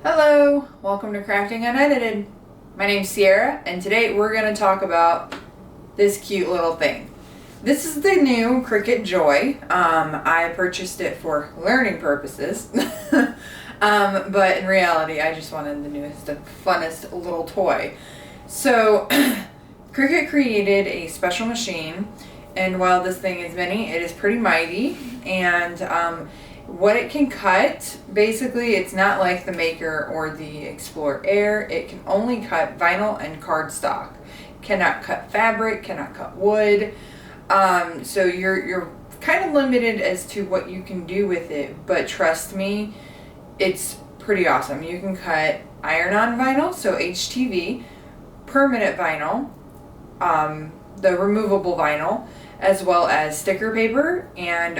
Hello, welcome to Crafting Unedited. My name's Sierra, and today we're going to talk about this cute little thing. This is the new Cricut Joy. I purchased it for learning purposes, but in reality I just wanted the newest and funnest little toy. So Cricut created a special machine, and while this thing is mini, it is pretty mighty, and what it can cut, basically it's not like the Maker or the Explorer Air. It can only cut vinyl and cardstock. Cannot cut fabric, cannot cut wood. So you're kind of limited as to what you can do with it, but trust me, it's pretty awesome. You can cut iron-on vinyl, so HTV, permanent vinyl, the removable vinyl, as well as sticker paper and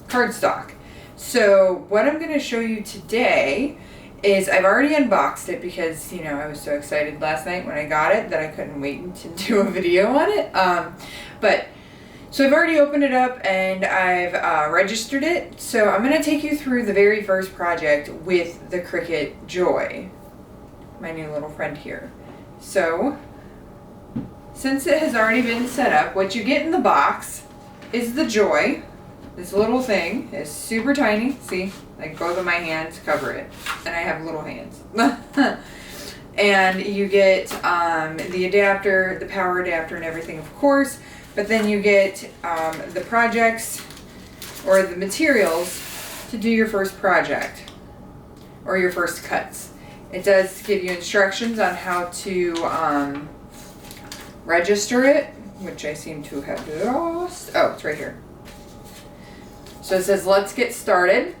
cardstock. So what I'm going to show you today is, I've already unboxed it because, you know, I was so excited last night when I got it that I couldn't wait to do a video on it. So I've already opened it up and I've registered it. So I'm going to take you through the very first project with the Cricut Joy, my new little friend here. So since it has already been set up, what you get in the box is the Joy. This little thing is super tiny. See, like both of my hands cover it, and I have little hands. And you get the adapter, the power adapter and everything, of course, but then you get the projects or the materials to do your first project or your first cuts. It does give you instructions on how to register it, which I seem to have lost. Oh, it's right here. So it says, let's get started.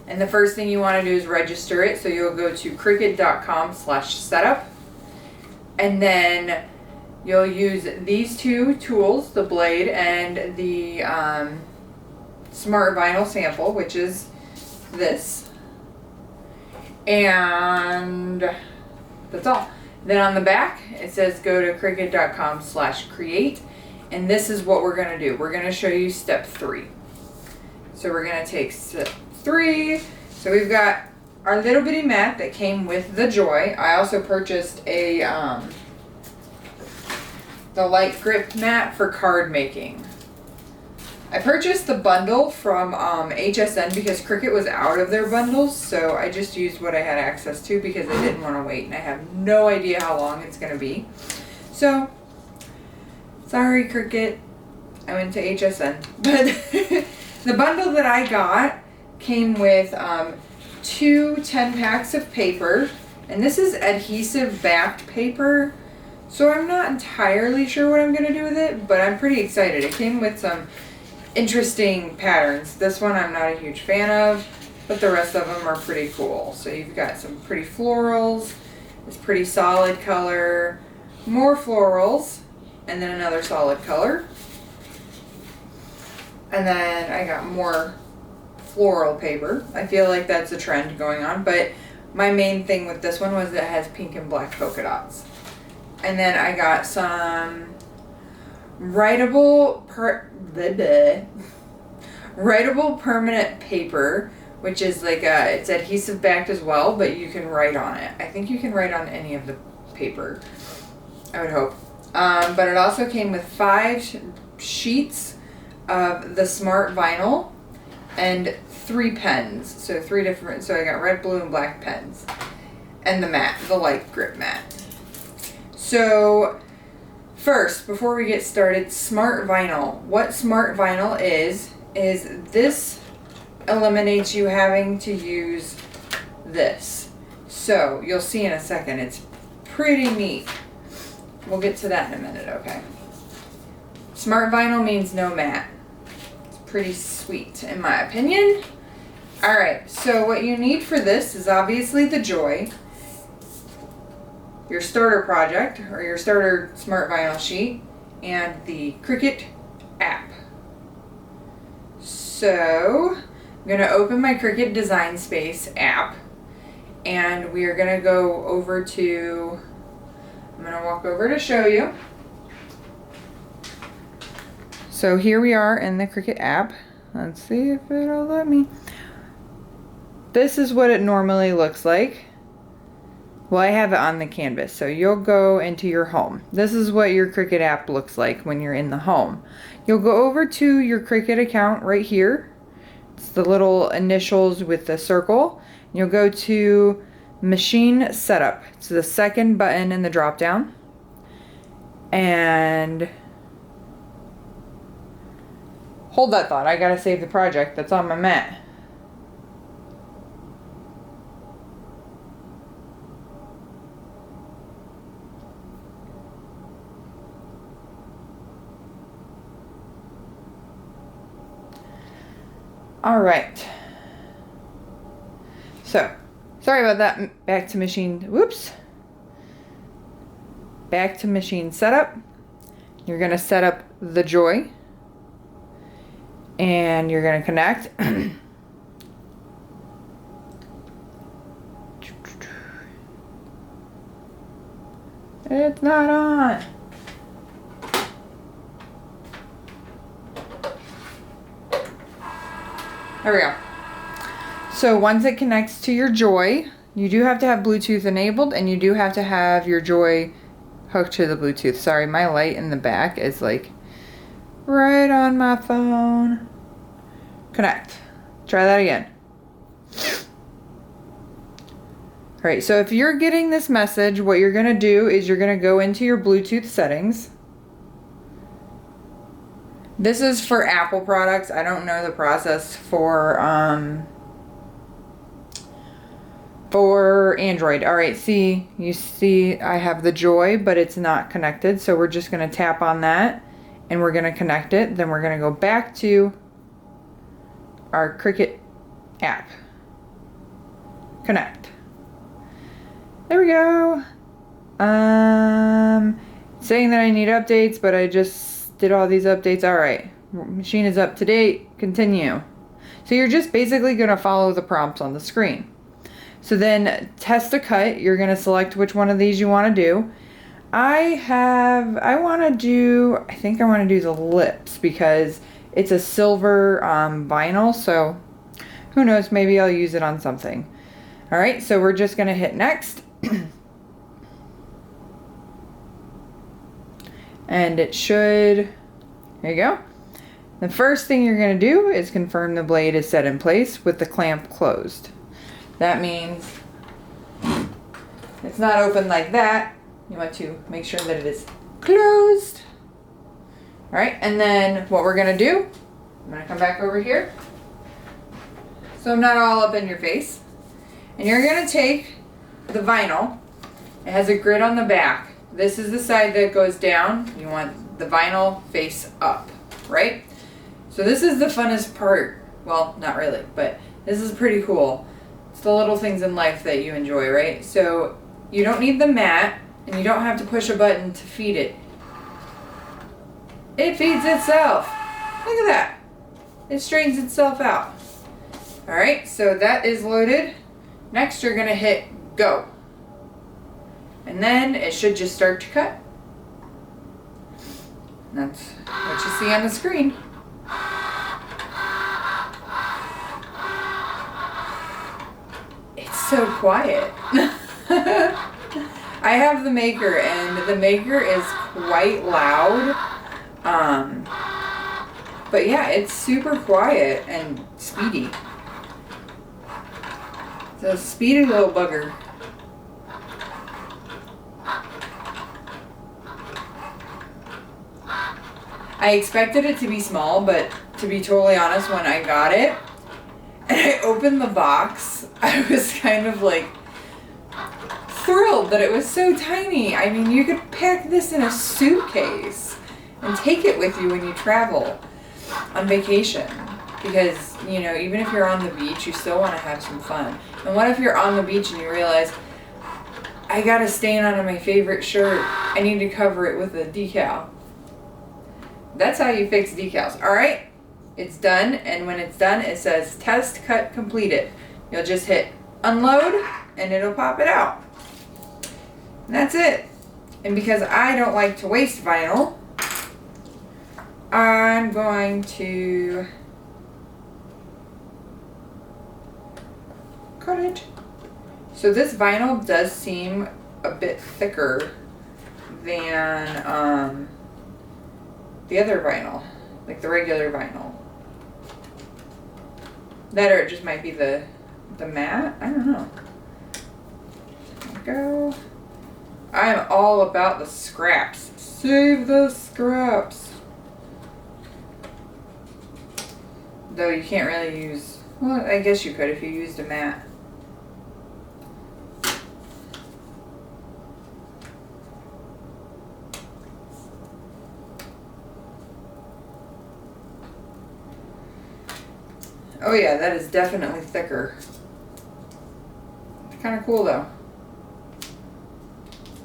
And the first thing you want to do is register it. So you'll go to Cricut.com/setup. And then you'll use these two tools, the blade and the smart vinyl sample, which is this. And that's all. Then on the back, it says go to Cricut.com/create. And this is what we're going to do. We're going to show you step 3. So we're going to take step 3. So we've got our little bitty mat that came with the Joy. I also purchased a the light grip mat for card making. I purchased the bundle from HSN because Cricut was out of their bundles, so I just used what I had access to because I didn't want to wait, and I have no idea how long it's going to be. So, sorry Cricut, I went to HSN. But the bundle that I got came with 2 10-packs of paper, and this is adhesive backed paper, so I'm not entirely sure what I'm going to do with it, but I'm pretty excited. It came with some interesting patterns. This one I'm not a huge fan of, but the rest of them are pretty cool. So you've got some pretty florals, this pretty solid color, more florals, and then another solid color. And then I got more floral paper. I feel like that's a trend going on, but my main thing with this one was that it has pink and black polka dots. And then I got some writable permanent paper, which is like it's adhesive backed as well, but you can write on it. I think you can write on any of the paper, I would hope. But it also came with 5 sheets of the smart vinyl and 3 pens. So 3 different, so I got red, blue, and black pens. And the mat, the light grip mat. So first, before we get started, smart vinyl. What smart vinyl is this eliminates you having to use this. So you'll see in a second, it's pretty neat. We'll get to that in a minute, okay? Smart vinyl means no mat. It's pretty sweet in my opinion. Alright, so what you need for this is obviously the Joy, your starter project or your starter smart vinyl sheet, and the Cricut App. So I'm going to open my Cricut Design Space app, and we are going to go over to, I'm going to walk over to show you. So here we are in the Cricut app. Let's see if it'll let me. This is what it normally looks like. Well, I have it on the canvas. So you'll go into your home. This is what your Cricut app looks like when you're in the home. You'll go over to your Cricut account right here. It's the little initials with the circle. You'll go to Machine Setup. It's the second button in the drop down. And hold that thought. I gotta save the project that's on my mat. All right. So, sorry about that. Back to machine. Whoops. Back to machine setup. You're going to set up the joy. And you're going to connect. It's not on. There we go. So once it connects to your Joy, you do have to have Bluetooth enabled, and you do have to have your Joy hooked to the Bluetooth. Sorry, my light in the back is like right on my phone. Connect. Try that again. Alright, so if you're getting this message, what you're going to do is you're going to go into your Bluetooth settings. This is for Apple products. I don't know the process for Android. All right, you see I have the Joy, but it's not connected. So we're just going to tap on that and we're going to connect it. Then we're going to go back to our Cricut app. Connect. There we go. Saying that I need updates, but I just did all these updates. All right, machine is up to date. Continue. So you're just basically going to follow the prompts on the screen. So then test a cut. You're going to select which one of these you want to do. I think I want to do the lips because it's a silver vinyl. So who knows, maybe I'll use it on something. All right, so we're just going to hit next. And it should, there you go. The first thing you're going to do is confirm the blade is set in place with the clamp closed. That means it's not open like that. You want to make sure that it is closed. All right, and then what we're going to do, I'm going to come back over here so I'm not all up in your face. And you're going to take the vinyl. It has a grid on the back. This is the side that goes down. You want the vinyl face up, right? So this is the funnest part. Well, not really, but this is pretty cool. It's the little things in life that you enjoy, right? So you don't need the mat, and you don't have to push a button to feed it. It feeds itself. Look at that. It straightens itself out. All right, so that is loaded. Next, you're gonna hit go. And then it should just start to cut. That's what you see on the screen. It's so quiet. I have the Maker, and the Maker is quite loud. But yeah, it's super quiet and speedy. It's a speedy little bugger. I expected it to be small, but to be totally honest, when I got it and I opened the box, I was kind of like thrilled that it was so tiny. I mean, you could pack this in a suitcase and take it with you when you travel on vacation. Because, you know, even if you're on the beach, you still want to have some fun. And what if you're on the beach and you realize, I got a stain on my favorite shirt, I need to cover it with a decal. That's how you fix decals. All right, it's done, and when it's done, it says test cut completed. You'll just hit unload, and it'll pop it out. And that's it. And because I don't like to waste vinyl, I'm going to cut it So this vinyl does seem a bit thicker than the other vinyl, like the regular vinyl. That or it just might be the matte. I don't know. There we go. I'm all about the scraps. Save the scraps. Though you can't really use, well, I guess you could if you used a matte. Oh yeah, that is definitely thicker. It's kind of cool though.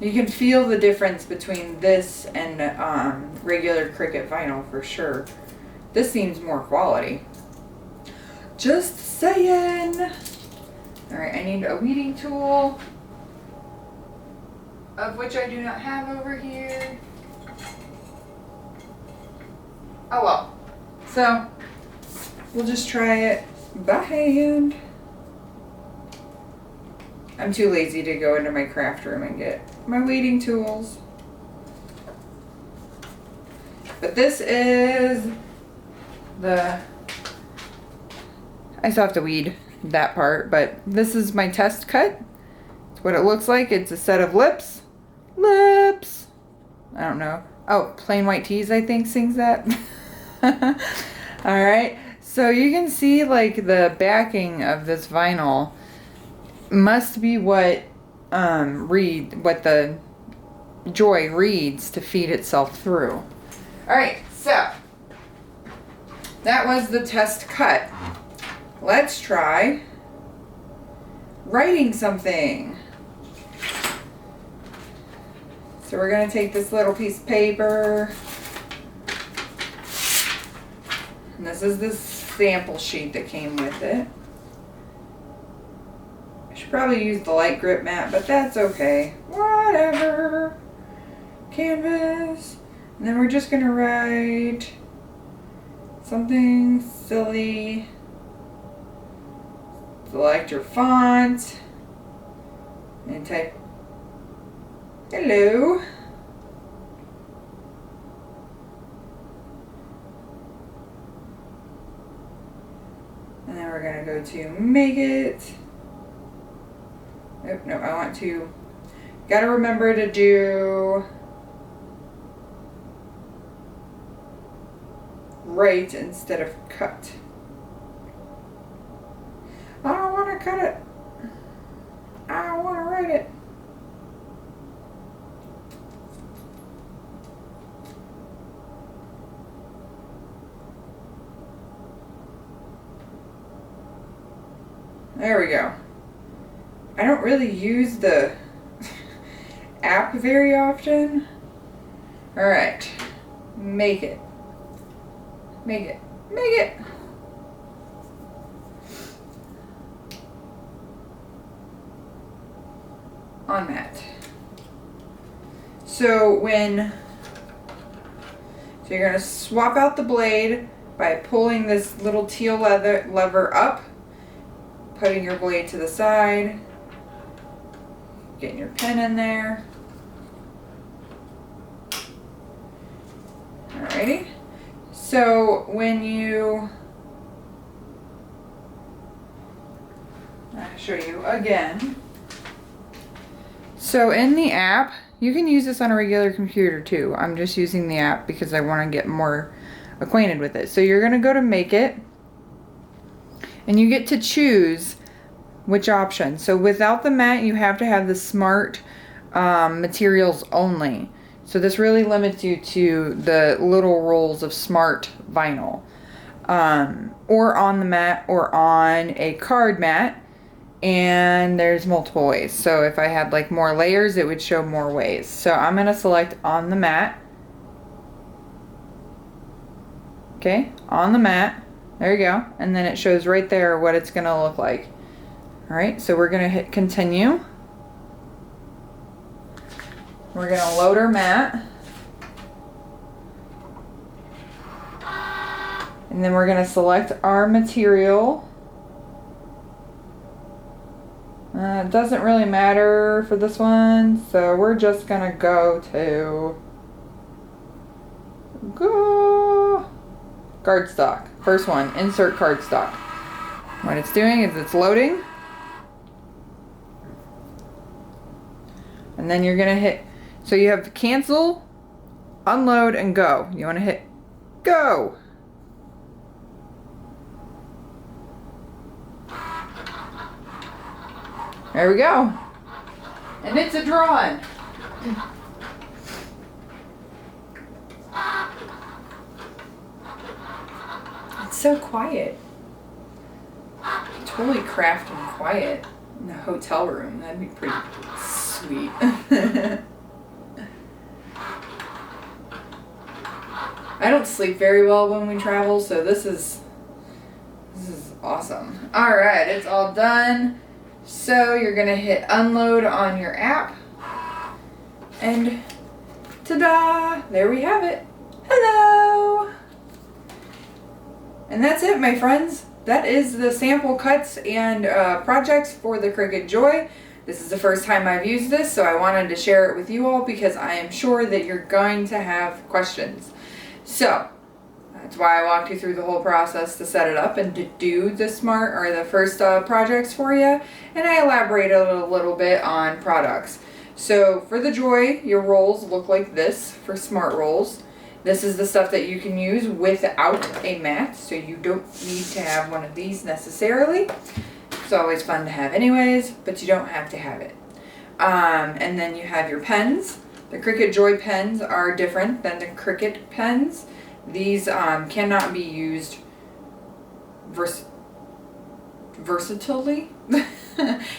You can feel the difference between this and regular Cricut vinyl for sure. This seems more quality. Just saying. Alright, I need a weeding tool, of which I do not have over here. Oh well. So, we'll just try it by hand. I'm too lazy to go into my craft room and get my weeding tools. But this is the, I still have to weed that part, but this is my test cut. It's what it looks like. It's a set of lips. Lips. I don't know. Oh, Plain White Tees, I think, sings that. Alright. So you can see like the backing of this vinyl must be what what the Joy reads to feed itself through. Alright, so that was the test cut. Let's try writing something. So we're going to take this little piece of paper. And this is this sample sheet that came with it. I should probably use the light grip mat, but that's okay. Whatever. Canvas. And then we're just going to write something silly. Select your font. And type hello. And then we're going to go to make it. Nope, no, I want to, gotta remember to do write instead of cut. I don't want to cut it. I want to write it. There we go. I don't really use the app very often. Alright. Make it. Make it. Make it. On that. So you're going to swap out the blade by pulling this little teal lever up, putting your blade to the side, getting your pen in there. Alrighty. So I'll show you again. So in the app, you can use this on a regular computer too. I'm just using the app because I want to get more acquainted with it. So you're going to go to make it, and you get to choose which option. So without the mat, you have to have the smart materials only. So this really limits you to the little rolls of smart vinyl, or on the mat or on a card mat. And there's multiple ways. So if I had like more layers, it would show more ways. So I'm going to select on the mat. Okay, on the mat. There you go. And then it shows right there what it's going to look like. Alright, so we're going to hit continue. We're going to load our mat. And then we're going to select our material. It doesn't really matter for this one, so we're just gonna go to cardstock. First one, insert cardstock. What it's doing is it's loading. And then you're gonna hit, so you have cancel, unload, and go. You wanna hit go. There we go. And it's a drawing. It's so quiet. Totally crafting quiet in a hotel room. That'd be pretty sweet. I don't sleep very well when we travel, so this is awesome. All right, it's all done. So you're gonna hit unload on your app, and ta-da! There we have it. Hello! And that's it, my friends. That is the sample cuts and projects for the Cricut Joy. This is the first time I've used this, so I wanted to share it with you all because I am sure that you're going to have questions. So that's why I walked you through the whole process to set it up and to do the first projects for you. And I elaborated a little bit on products. So for the Joy, your rolls look like this for smart rolls. This is the stuff that you can use without a mat, so you don't need to have one of these necessarily. It's always fun to have anyways, but you don't have to have it. And then you have your pens. The Cricut Joy pens are different than the Cricut pens. These cannot be used versatilely.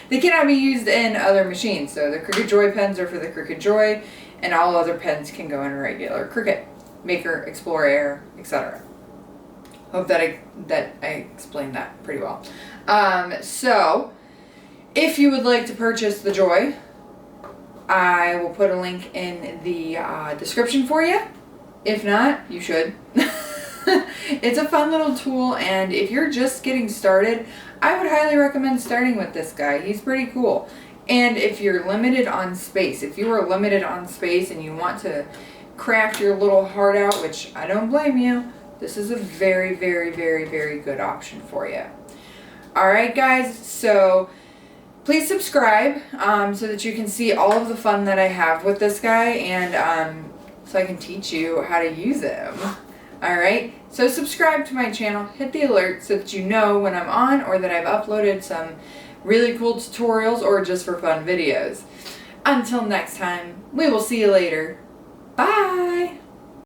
They cannot be used in other machines. So the Cricut Joy pens are for the Cricut Joy, and all other pens can go in a regular Cricut, Maker, Explorer Air, etc. Hope that I explained that pretty well. So if you would like to purchase the Joy, I will put a link in the description for you. If not, you should. It's a fun little tool, and if you're just getting started, I would highly recommend starting with this guy. He's pretty cool. And if you're limited on space, if you are limited on space and you want to craft your little heart out, which I don't blame you, this is a very, very, very, very good option for you. Alright guys, so please subscribe so that you can see all of the fun that I have with this guy, and so I can teach you how to use him. Alright, so subscribe to my channel, hit the alert so that you know when I'm on or that I've uploaded some really cool tutorials or just for fun videos. Until next time, we will see you later. Bye!